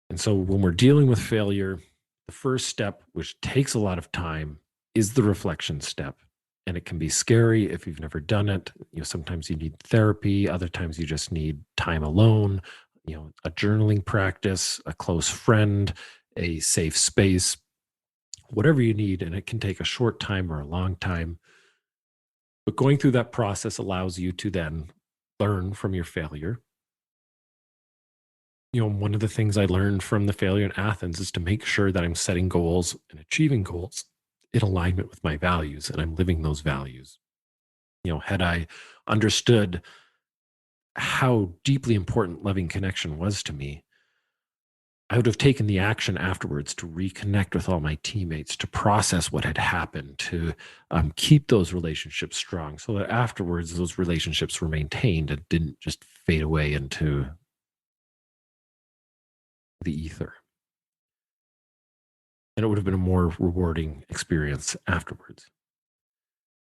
And so when we're dealing with failure, the first step, which takes a lot of time, is the reflection step. And it can be scary if you've never done it. Sometimes you need therapy. Other times you just need time alone, a journaling practice, a close friend, a safe space, whatever you need. And it can take a short time or a long time. But going through that process allows you to then learn from your failure. One of the things I learned from the failure in Athens is to make sure that I'm setting goals and achieving goals in alignment with my values, and I'm living those values. Had I understood how deeply important loving connection was to me, I would have taken the action afterwards to reconnect with all my teammates, to process what had happened, to keep those relationships strong, so that afterwards those relationships were maintained and didn't just fade away into the ether. And it would have been a more rewarding experience afterwards.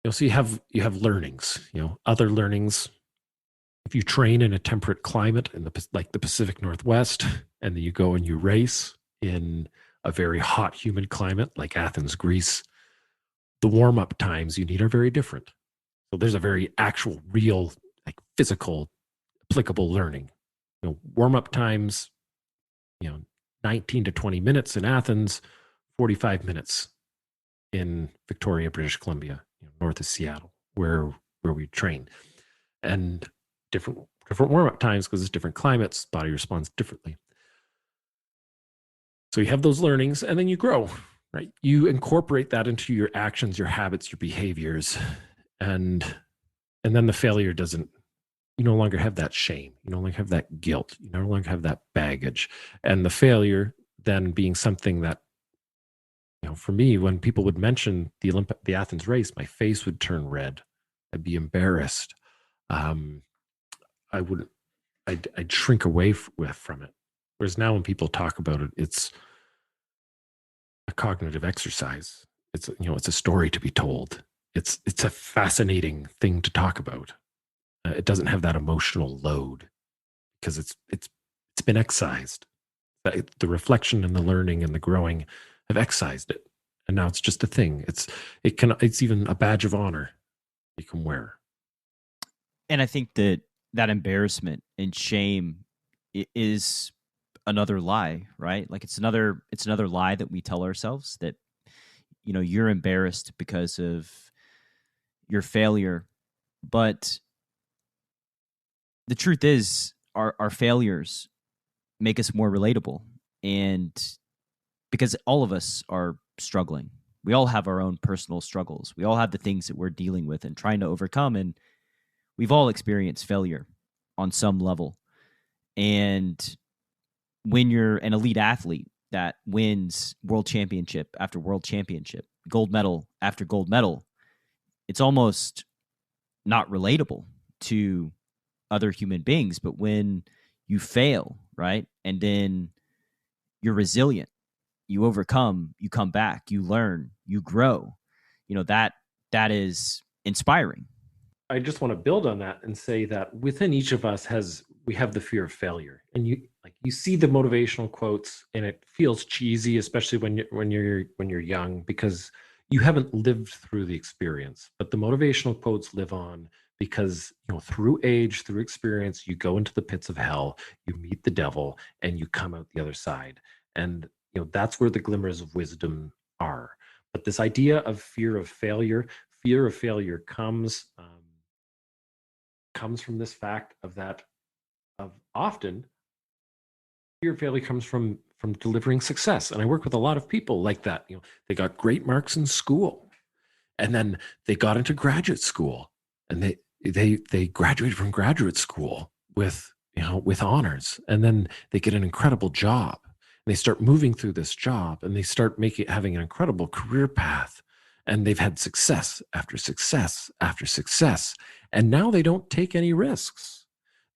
So you have learnings, other learnings. If you train in a temperate climate like the Pacific Northwest, and then you go and you race in a very hot, humid climate like Athens, Greece, the warm-up times you need are very different. So there's a very actual, real, like physical, applicable learning. Warm-up times, 19 to 20 minutes in Athens, 45 minutes in Victoria, British Columbia, north of Seattle, where we train. And different warm-up times, because it's different climates, body responds differently. So you have those learnings, and then you grow, right? You incorporate that into your actions, your habits, your behaviors, and then the failure doesn't, you no longer have that shame. You no longer have that guilt. You no longer have that baggage. And the failure, than being something that, for me, when people would mention the Athens race, my face would turn red. I'd be embarrassed. I'd shrink away from it. Whereas now when people talk about it, it's a cognitive exercise. It's a story to be told. It's a fascinating thing to talk about. It doesn't have that emotional load because it's been excised. The reflection and the learning and the growing have excised it, and now it's just a thing. It's even a badge of honor you can wear. And I think that embarrassment and shame is another lie, right? Like it's another lie that we tell ourselves that, you're embarrassed because of your failure. But the truth is our failures make us more relatable. And because all of us are struggling, we all have our own personal struggles. We all have the things that we're dealing with and trying to overcome. And we've all experienced failure on some level. And when you're an elite athlete that wins world championship after world championship, gold medal after gold medal, it's almost not relatable to other human beings. But when you fail, right, and then you're resilient, you overcome, you come back, you learn, you grow, that is inspiring. I just want to build on that and say that within each of us we have the fear of failure, and you see the motivational quotes, and it feels cheesy, especially when you're young, because you haven't lived through the experience. But the motivational quotes live on because through age, through experience, you go into the pits of hell, you meet the devil, and you come out the other side. And that's where the glimmers of wisdom are. But this idea of fear of failure comes from this fact of often fear of failure comes from delivering success. And I work with a lot of people like that. They got great marks in school, and then they got into graduate school, and they graduated from graduate school with honors, and then they get an incredible job, and they start moving through this job, and they start having an incredible career path, and they've had success after success after success, and now they don't take any risks.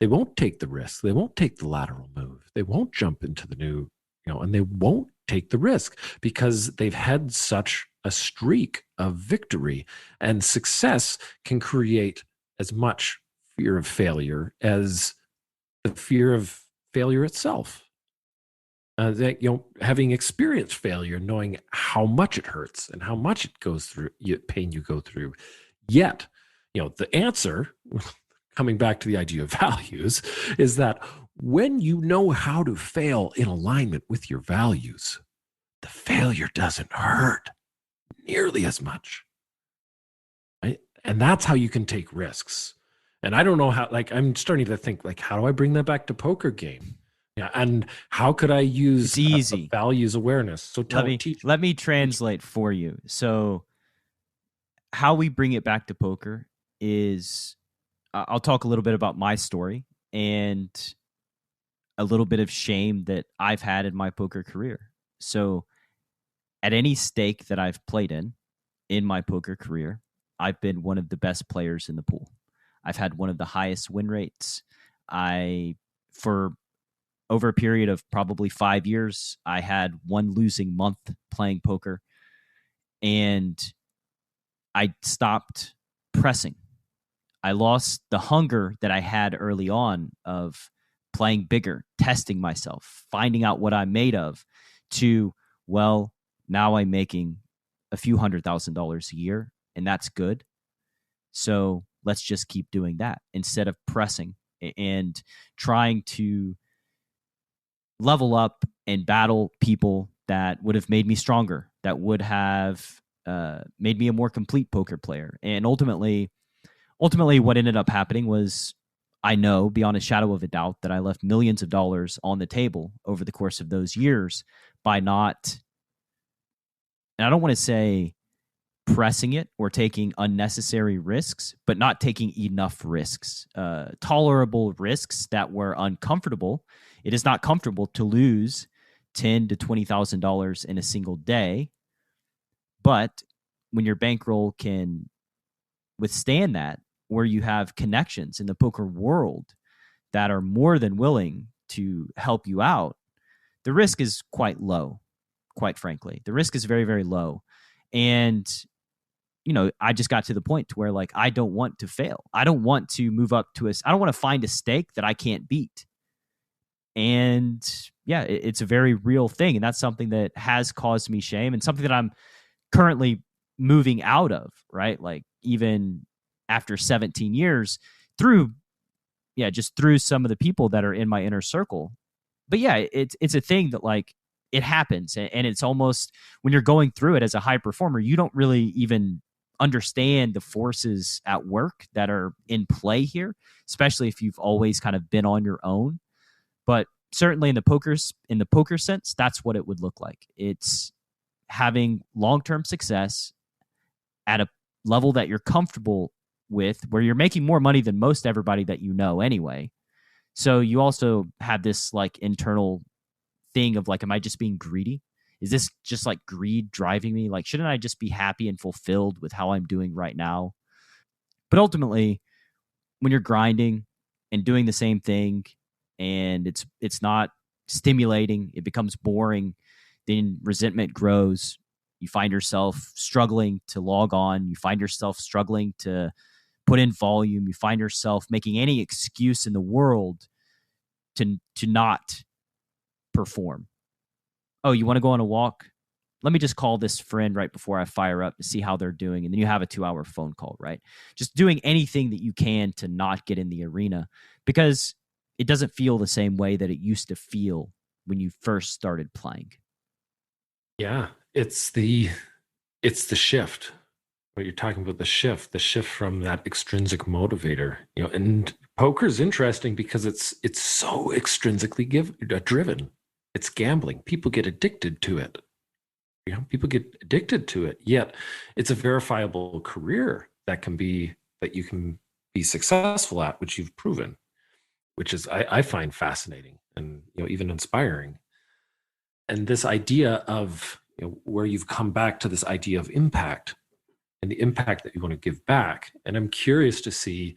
They won't take the risk. They won't take the lateral move. They won't jump into the new, and they won't take the risk because they've had such a streak of victory. And success can create as much fear of failure as the fear of failure itself. Having experienced failure, knowing how much it hurts and how much it goes through, pain you go through. Yet, the answer, coming back to the idea of values, is that when you know how to fail in alignment with your values, the failure doesn't hurt nearly as much. Right? And that's how you can take risks. And I don't know how, I'm starting to think, how do I bring that back to poker game? Yeah, and how could I use it's easy. Values awareness? So let me translate for you. So how we bring it back to poker is, I'll talk a little bit about my story and a little bit of shame that I've had in my poker career. So at any stake that I've played in my poker career, I've been one of the best players in the pool. I've had one of the highest win rates. For over a period of probably 5 years, I had one losing month playing poker, and I stopped pressing. I lost the hunger that I had early on of playing bigger, testing myself, finding out what I'm made of, to, well, now I'm making a few $100,000 a year, and that's good. So let's just keep doing that instead of pressing and trying to level up and battle people that would have made me stronger, that would have made me a more complete poker player. And ultimately what ended up happening was, I know beyond a shadow of a doubt that I left millions of dollars on the table over the course of those years by not, and I don't want to say pressing it or taking unnecessary risks, but not taking enough risks, tolerable risks that were uncomfortable. It is not comfortable to lose $10,000 to $20,000 in a single day. But when your bankroll can withstand that, where you have connections in the poker world that are more than willing to help you out, the risk is quite low, quite frankly. The risk is very, very low. And, I just got to the point to where like, I don't want to fail. I don't want to move up to I don't want to find a stake that I can't beat. And yeah, it's a very real thing. And that's something that has caused me shame and something that I'm currently moving out of, right? Like even after 17 years just through some of the people that are in my inner circle. But yeah, it's a thing that like it happens. And it's almost when you're going through it as a high performer, you don't really even understand the forces at work that are in play here, especially if you've always kind of been on your own. But certainly in the poker sense, that's what it would look like. It's having long-term success at a level that you're comfortable with, where you're making more money than most everybody that you know anyway. So you also have this like internal thing of like, am I just being greedy? Is this just like greed driving me? Like, shouldn't I just be happy and fulfilled with how I'm doing right now? But ultimately, when you're grinding and doing the same thing and it's not stimulating, it becomes boring, then resentment grows. You find yourself struggling to log on. You find yourself struggling to put in volume. You find yourself making any excuse in the world to not perform. Oh, you want to go on a walk? Let me just call this friend right before I fire up to see how they're doing. And then you have a 2-hour phone call, right? Just doing anything that you can to not get in the arena, because it doesn't feel the same way that it used to feel when you first started playing. Yeah, it's the shift. What you're talking about, the shift from that extrinsic motivator, and poker is interesting because it's so extrinsically driven. It's gambling. People get addicted to it. People get addicted to it. Yet it's a verifiable career that you can be successful at, which you've proven, which is I find fascinating and even inspiring. And this idea of where you've come back to this idea of impact and the impact that you want to give back. And I'm curious to see,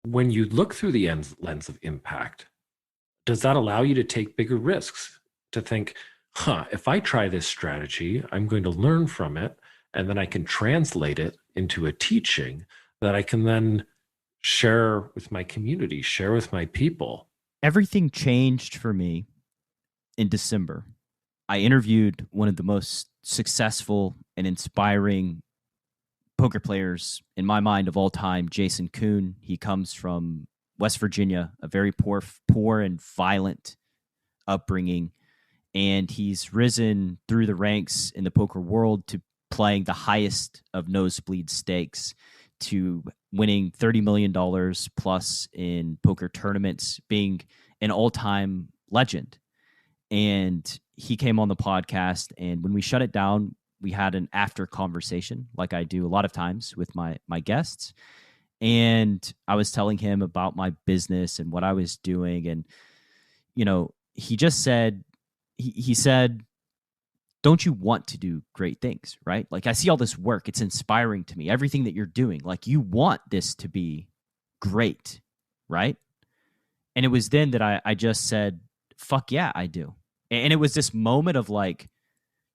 when you look through the lens of impact, does that allow you to take bigger risks, to think, if I try this strategy, I'm going to learn from it, and then I can translate it into a teaching that I can then share with my community, share with my people. Everything changed for me in December. I interviewed one of the most successful and inspiring poker players in my mind of all time, Jason Kuhn. He comes from West Virginia, a very poor and violent upbringing. And he's risen through the ranks in the poker world to playing the highest of nosebleed stakes, to winning $30 million plus in poker tournaments, being an all-time legend. And he came on the podcast, and when we shut it down, we had an after conversation, like I do a lot of times with my guests. And I was telling him about my business and what I was doing. And, he just said, he said, don't you want to do great things, right? Like, I see all this work. It's inspiring to me. Everything that you're doing, like, you want this to be great, right? And it was then that I just said, fuck yeah, I do. And it was this moment of like,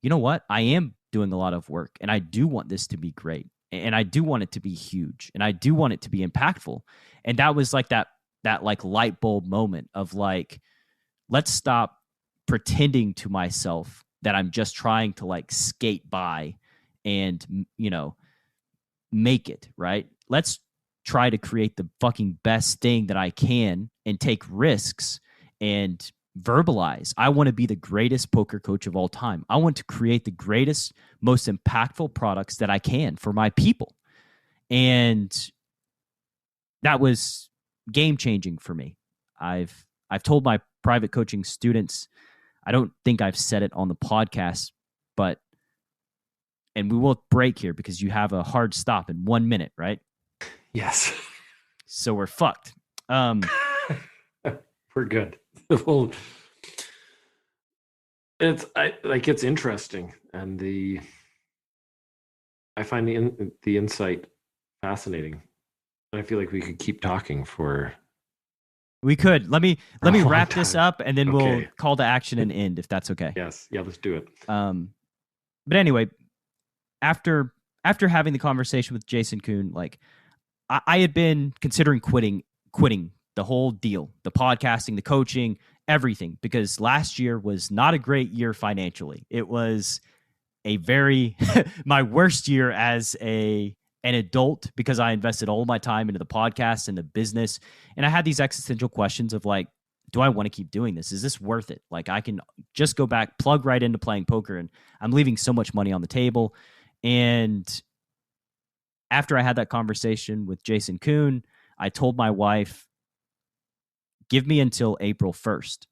you know what? I am doing a lot of work, and I do want this to be great. And I do want it to be huge, and I do want it to be impactful. And that was like that like light bulb moment of like, let's stop pretending to myself that I'm just trying to like skate by and, make it, right? Let's try to create the fucking best thing that I can and take risks and verbalize. I want to be the greatest poker coach of all time. I want to create the greatest, most impactful products that I can for my people. And that was game changing for me. I've told my private coaching students, I don't think I've said it on the podcast, and we will break here because you have a hard stop in 1 minute, right? Yes. So we're fucked. We're good. Well, It's interesting, and I find the insight fascinating. I feel like we could keep talking for We could. a Let me long wrap this time. up, and then we'll Okay. call to action and end, if that's okay. Yes. Yeah. Let's do it. But anyway, after having the conversation with Jason Kuhn, like I had been considering quitting the whole deal, the podcasting, the coaching, everything, because last year was not a great year financially. It was a very my worst year as an adult, because I invested all my time into the podcast and the business, and I had these existential questions of like, do I want to keep doing this? Is this worth it? Like, I can just go back, plug right into playing poker, and I'm leaving so much money on the table. And after I had that conversation with Jason Kuhn, I told my wife, give me until April 1st.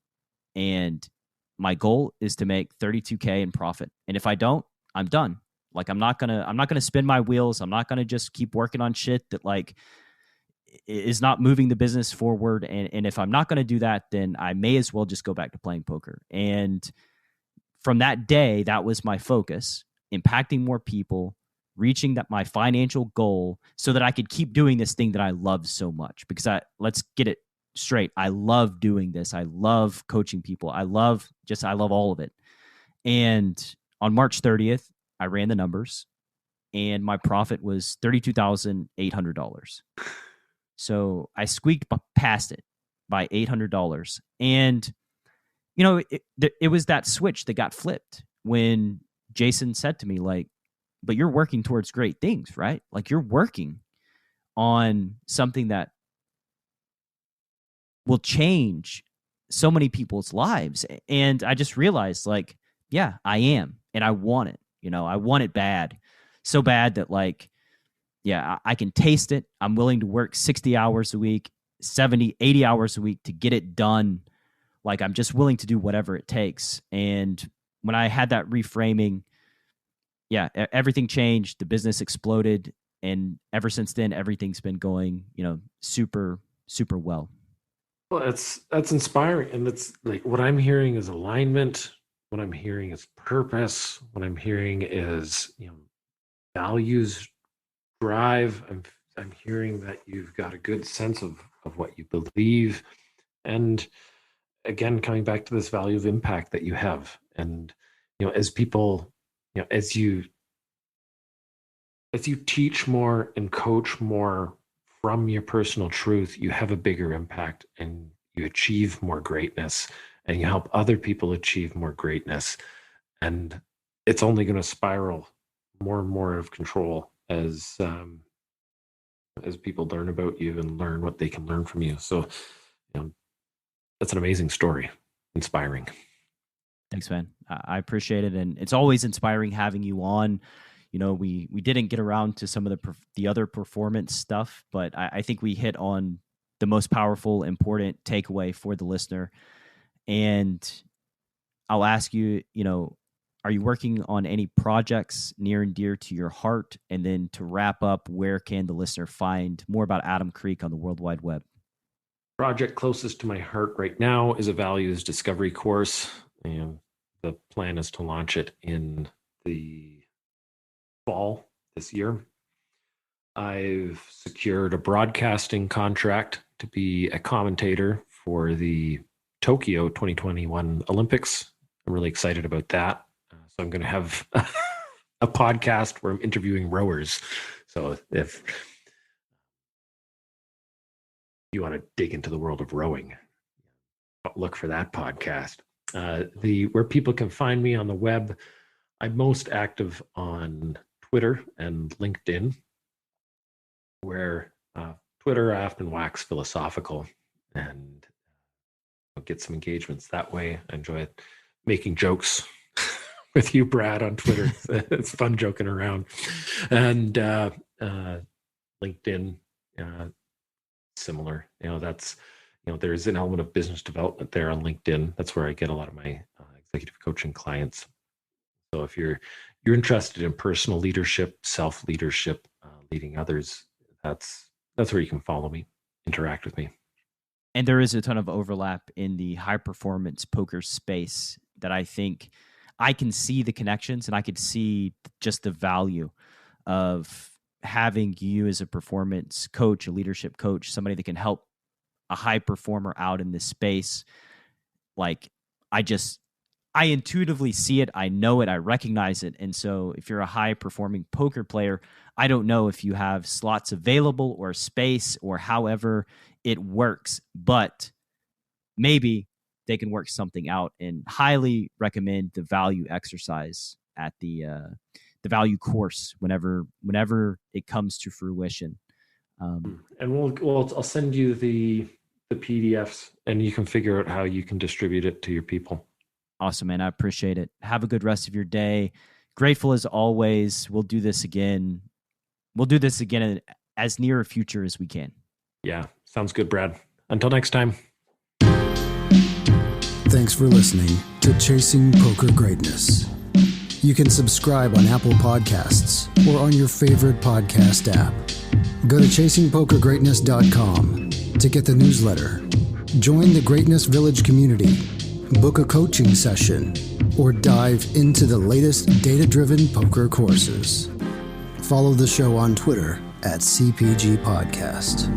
And my goal is to make $32K in profit. And if I don't, I'm done. Like, I'm not gonna spin my wheels. I'm not gonna just keep working on shit that like is not moving the business forward. And if I'm not gonna do that, then I may as well just go back to playing poker. And from that day, that was my focus: impacting more people, reaching my financial goal, so that I could keep doing this thing that I love so much. Because let's get it straight, I love doing this. I love coaching people. I love all of it. And on March 30th, I ran the numbers, and my profit was $32,800. So I squeaked past it by $800. And it was that switch that got flipped when Jason said to me, like, but you're working towards great things, right? Like, you're working on something that will change so many people's lives. And I just realized, like, yeah, I am. And I want it. I want it bad. So bad that, like, yeah, I can taste it. I'm willing to work 60 hours a week, 70, 80 hours a week to get it done. Like, I'm just willing to do whatever it takes. And when I had that reframing, yeah, everything changed. The business exploded. And ever since then, everything's been going, super, super well. Well, that's inspiring, and that's like what I'm hearing is alignment. What I'm hearing is purpose. What I'm hearing is values, drive. I'm hearing that you've got a good sense of what you believe, and again, coming back to this value of impact that you have, and as people, as you teach more and coach more from your personal truth, you have a bigger impact, and you achieve more greatness, and you help other people achieve more greatness. And it's only going to spiral more and more of control as people learn about you and learn what they can learn from you. So, that's an amazing story. Inspiring. Thanks, man. I appreciate it. And it's always inspiring having you on. We didn't get around to some of the other performance stuff, but I think we hit on the most powerful, important takeaway for the listener. And I'll ask you, are you working on any projects near and dear to your heart? And then to wrap up, where can the listener find more about Adam Kreek on the World Wide Web? Project closest to my heart right now is a values discovery course. And the plan is to launch it in the fall this year. I've secured a broadcasting contract to be a commentator for the Tokyo 2021 Olympics. I'm really excited about that. So I'm going to have a podcast where I'm interviewing rowers. So if you want to dig into the world of rowing, look for that podcast. Where people can find me on the web, I'm most active on Twitter and LinkedIn, where Twitter I often wax philosophical and get some engagements that way. I enjoy making jokes with you, Brad, on Twitter. It's fun joking around. And LinkedIn, similar. There's an element of business development there on LinkedIn. That's where I get a lot of my executive coaching clients. So if you're interested in personal leadership, self-leadership, leading others, that's where you can follow me, interact with me. And there is a ton of overlap in the high performance poker space. that I think I can see the connections, and I could see just the value of having you as a performance coach, a leadership coach, somebody that can help a high performer out in this space. Like, I intuitively see it. I know it. I recognize it. And so if you're a high performing poker player, I don't know if you have slots available or space or however it works, but maybe they can work something out, and highly recommend the value exercise at the value course whenever it comes to fruition. And I'll send you the PDFs, and you can figure out how you can distribute it to your people. Awesome, man. I appreciate it. Have a good rest of your day. Grateful as always. We'll do this again. We'll do this again in as near a future as we can. Yeah, sounds good, Brad. Until next time. Thanks for listening to Chasing Poker Greatness. You can subscribe on Apple Podcasts or on your favorite podcast app. Go to chasingpokergreatness.com to get the newsletter, join the Greatness Village community, book a coaching session, or dive into the latest data-driven poker courses. Follow the show on Twitter @CPG Podcast.